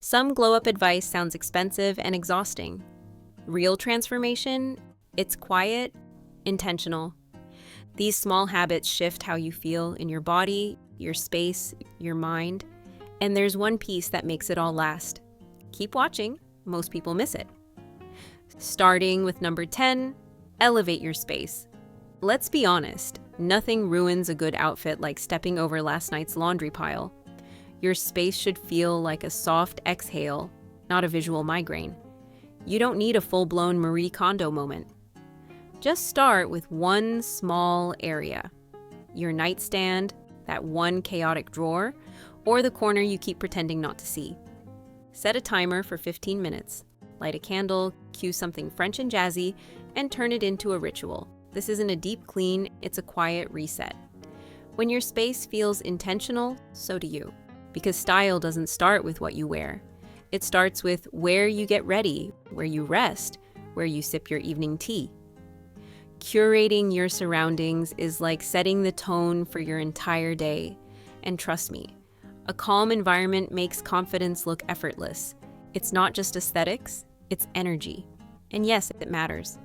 Some glow-up advice sounds expensive and exhausting. Real transformation, it's quiet, intentional. These small habits shift how you feel in your body, your space, your mind, and there's one piece that makes it all last. Keep watching, most people miss it. Starting with number 10, elevate your space. Let's be honest, nothing ruins a good outfit like stepping over last night's laundry pile. Your space should feel like a soft exhale, not a visual migraine. You don't need a full-blown Marie Kondo moment. Just start with one small area. Your nightstand, that one chaotic drawer, or the corner you keep pretending not to see. Set a timer for 15 minutes. Light a candle, cue something French and jazzy, and turn it into a ritual. This isn't a deep clean, it's a quiet reset. When your space feels intentional, so do you. Because style doesn't start with what you wear. It starts with where you get ready, where you rest, where you sip your evening tea. Curating your surroundings is like setting the tone for your entire day. And trust me, a calm environment makes confidence look effortless. It's not just aesthetics, it's energy. And yes, it matters.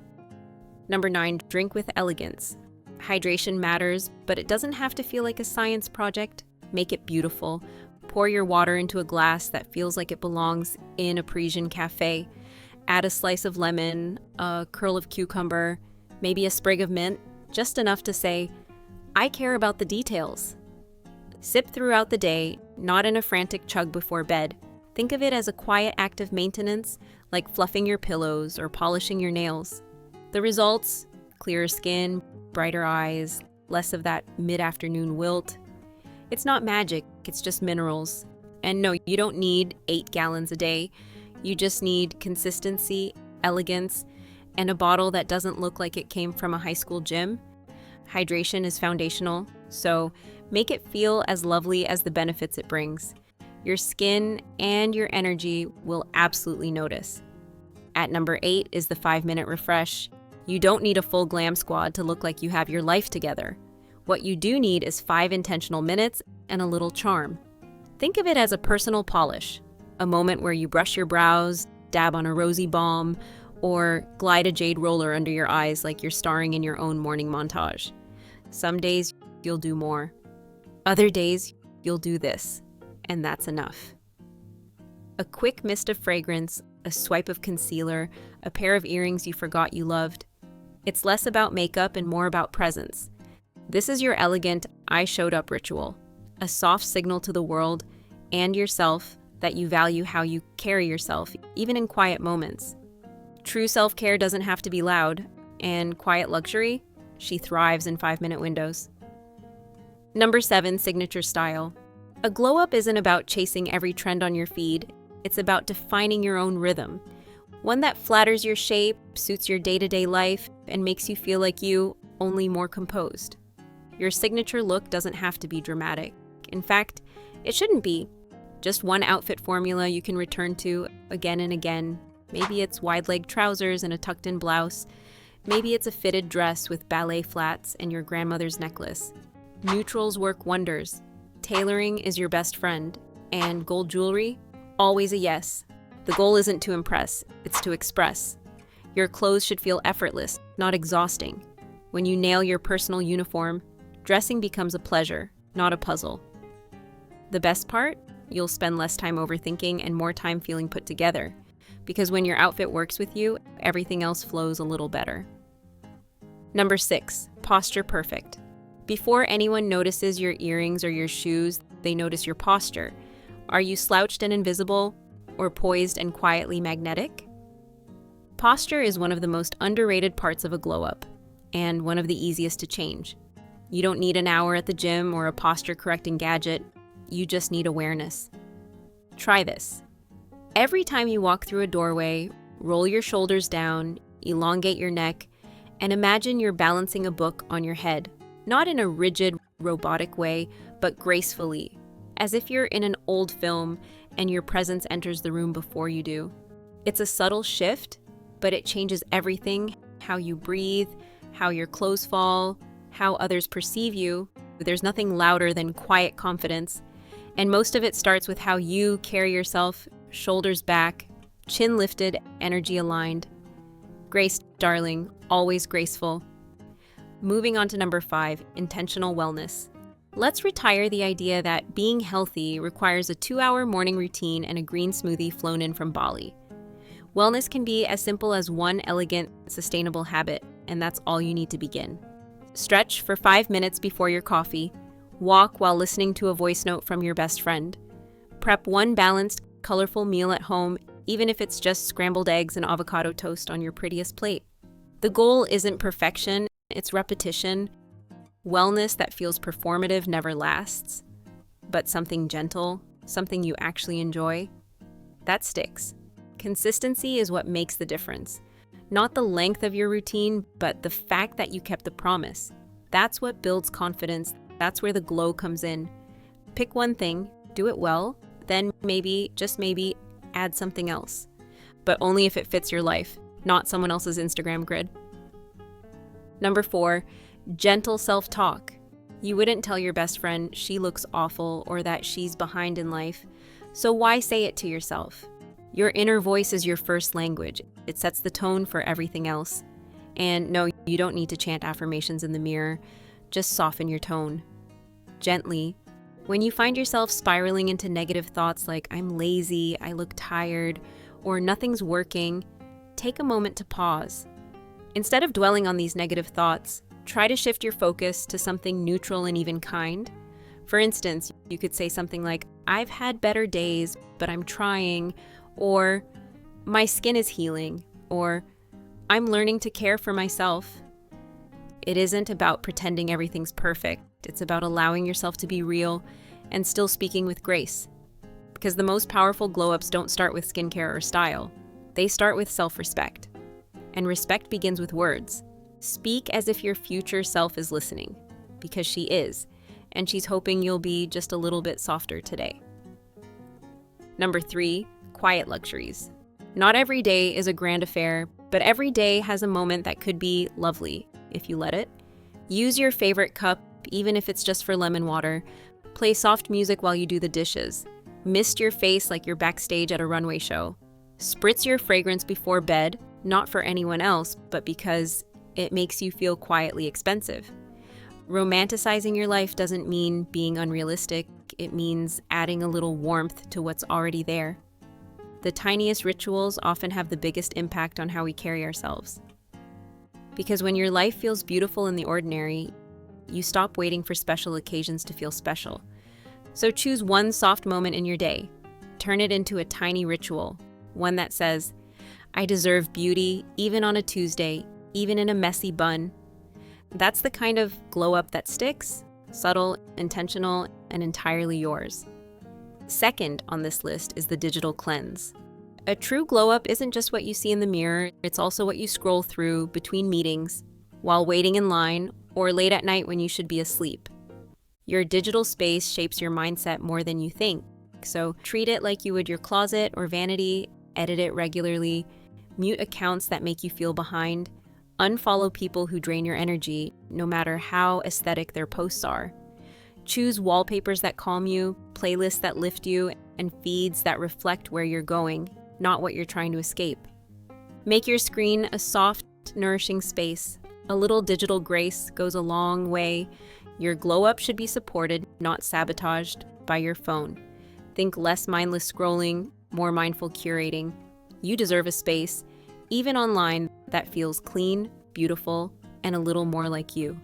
Number 9, drink with elegance. Hydration matters, but it doesn't have to feel like a science project. Make it beautiful. Pour your water into a glass that feels like it belongs in a Parisian cafe. Add a slice of lemon, a curl of cucumber, maybe a sprig of mint, just enough to say, I care about the details. Sip throughout the day, not in a frantic chug before bed. Think of it as a quiet act of maintenance, like fluffing your pillows or polishing your nails. The results? Clearer skin, brighter eyes, less of that mid-afternoon wilt. It's not magic, it's just minerals. And no, you don't need 8 gallons a day. You just need consistency, elegance, and a bottle that doesn't look like it came from a high school gym. Hydration is foundational, so make it feel as lovely as the benefits it brings. Your skin and your energy will absolutely notice. At number 8 is the 5-minute refresh. You don't need a full glam squad to look like you have your life together. What you do need is 5 intentional minutes and a little charm. Think of it as a personal polish, a moment where you brush your brows, dab on a rosy balm, or glide a jade roller under your eyes like you're starring in your own morning montage. Some days you'll do more. Other days you'll do this, and that's enough. A quick mist of fragrance, a swipe of concealer, a pair of earrings you forgot you loved. It's less about makeup and more about presence. This is your elegant I showed up ritual, a soft signal to the world and yourself that you value how you carry yourself, even in quiet moments. True self-care doesn't have to be loud, and quiet luxury, she thrives in 5-minute windows. Number 7, signature style. A glow-up isn't about chasing every trend on your feed, it's about defining your own rhythm. One that flatters your shape, suits your day-to-day life, and makes you feel like you, only more composed. Your signature look doesn't have to be dramatic. In fact, it shouldn't be. Just one outfit formula you can return to again and again. Maybe it's wide-leg trousers and a tucked-in blouse. Maybe it's a fitted dress with ballet flats and your grandmother's necklace. Neutrals work wonders. Tailoring is your best friend. And gold jewelry? Always a yes. The goal isn't to impress, it's to express. Your clothes should feel effortless, not exhausting. When you nail your personal uniform, dressing becomes a pleasure, not a puzzle. The best part? You'll spend less time overthinking and more time feeling put together. Because when your outfit works with you, everything else flows a little better. Number 6, posture perfect. Before anyone notices your earrings or your shoes, they notice your posture. Are you slouched and invisible, or poised and quietly magnetic? Posture is one of the most underrated parts of a glow-up, and one of the easiest to change. You don't need an hour at the gym or a posture-correcting gadget. You just need awareness. Try this. Every time you walk through a doorway, roll your shoulders down, elongate your neck, and imagine you're balancing a book on your head. Not in a rigid, robotic way, but gracefully, as if you're in an old film and your presence enters the room before you do. It's a subtle shift, but it changes everything: how you breathe, how your clothes fall, how others perceive you. There's nothing louder than quiet confidence, and most of it starts with how you carry yourself, shoulders back, chin lifted, energy aligned. Grace, darling, always graceful. Moving on to number 5, intentional wellness. Let's retire the idea that being healthy requires a 2-hour morning routine and a green smoothie flown in from Bali. Wellness can be as simple as one elegant, sustainable habit, and that's all you need to begin. Stretch for 5 minutes before your coffee. Walk while listening to a voice note from your best friend. Prep one balanced, colorful meal at home, even if it's just scrambled eggs and avocado toast on your prettiest plate. The goal isn't perfection, it's repetition. Wellness that feels performative never lasts, but something gentle, something you actually enjoy, that sticks. Consistency is what makes the difference. Not the length of your routine, but the fact that you kept the promise. That's what builds confidence. That's where the glow comes in. Pick one thing, do it well, then maybe, just maybe, add something else. But only if it fits your life, not someone else's Instagram grid. Number 4, gentle self-talk. You wouldn't tell your best friend she looks awful or that she's behind in life, so why say it to yourself? Your inner voice is your first language. It sets the tone for everything else. And no, you don't need to chant affirmations in the mirror. Just soften your tone. Gently. When you find yourself spiraling into negative thoughts like, I'm lazy, I look tired, or nothing's working, take a moment to pause. Instead of dwelling on these negative thoughts, try to shift your focus to something neutral and even kind. For instance, you could say something like, I've had better days, but I'm trying, or my skin is healing, or I'm learning to care for myself. It isn't about pretending everything's perfect. It's about allowing yourself to be real and still speaking with grace. Because the most powerful glow-ups don't start with skincare or style. They start with self-respect. And respect begins with words. Speak as if your future self is listening, because she is, and she's hoping you'll be just a little bit softer today. Number 3, quiet luxuries. Not every day is a grand affair, but every day has a moment that could be lovely, if you let it. Use your favorite cup, even if it's just for lemon water. Play soft music while you do the dishes. Mist your face like you're backstage at a runway show. Spritz your fragrance before bed, not for anyone else, but because it makes you feel quietly expensive. Romanticizing your life doesn't mean being unrealistic. It means adding a little warmth to what's already there. The tiniest rituals often have the biggest impact on how we carry ourselves. Because when your life feels beautiful in the ordinary, you stop waiting for special occasions to feel special. So choose one soft moment in your day. Turn it into a tiny ritual, one that says, I deserve beauty even on a Tuesday, even in a messy bun. That's the kind of glow up that sticks, subtle, intentional, and entirely yours. Second on this list is the digital cleanse. A true glow up isn't just what you see in the mirror, it's also what you scroll through between meetings, while waiting in line, or late at night when you should be asleep. Your digital space shapes your mindset more than you think, so treat it like you would your closet or vanity, edit it regularly, mute accounts that make you feel behind, unfollow people who drain your energy, no matter how aesthetic their posts are. Choose wallpapers that calm you, playlists that lift you, and feeds that reflect where you're going, not what you're trying to escape. Make your screen a soft, nourishing space. A little digital grace goes a long way. Your glow-up should be supported, not sabotaged, by your phone. Think less mindless scrolling, more mindful curating. You deserve a space, even online, that feels clean, beautiful, and a little more like you.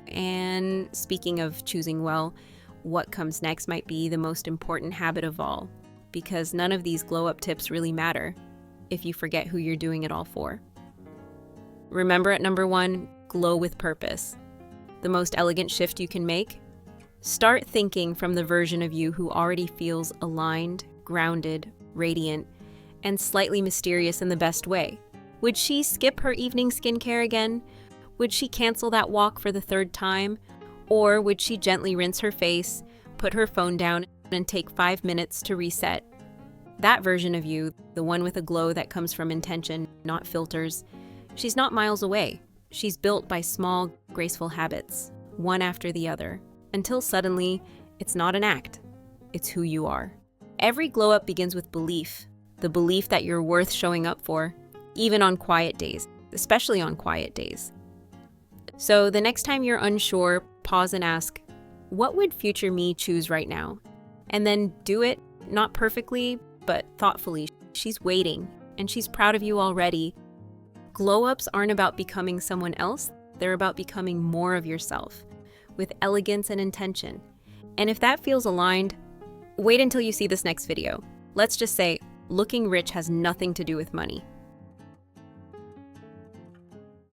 And speaking of choosing well, what comes next might be the most important habit of all, because none of these glow-up tips really matter if you forget who you're doing it all for. Remember at number 1, glow with purpose. The most elegant shift you can make? Start thinking from the version of you who already feels aligned, grounded, radiant, and slightly mysterious in the best way. Would she skip her evening skincare again? Would she cancel that walk for the 3rd time? Or would she gently rinse her face, put her phone down, and take 5 minutes to reset? That version of you, the one with a glow that comes from intention, not filters, she's not miles away. She's built by small, graceful habits, one after the other, until suddenly, it's not an act, it's who you are. Every glow-up begins with belief, the belief that you're worth showing up for, even on quiet days, especially on quiet days. So the next time you're unsure, pause and ask, what would future me choose right now? And then do it, not perfectly, but thoughtfully. She's waiting, and she's proud of you already. Glow-ups aren't about becoming someone else. They're about becoming more of yourself, with elegance and intention. And if that feels aligned, wait until you see this next video. Let's just say, looking rich has nothing to do with money.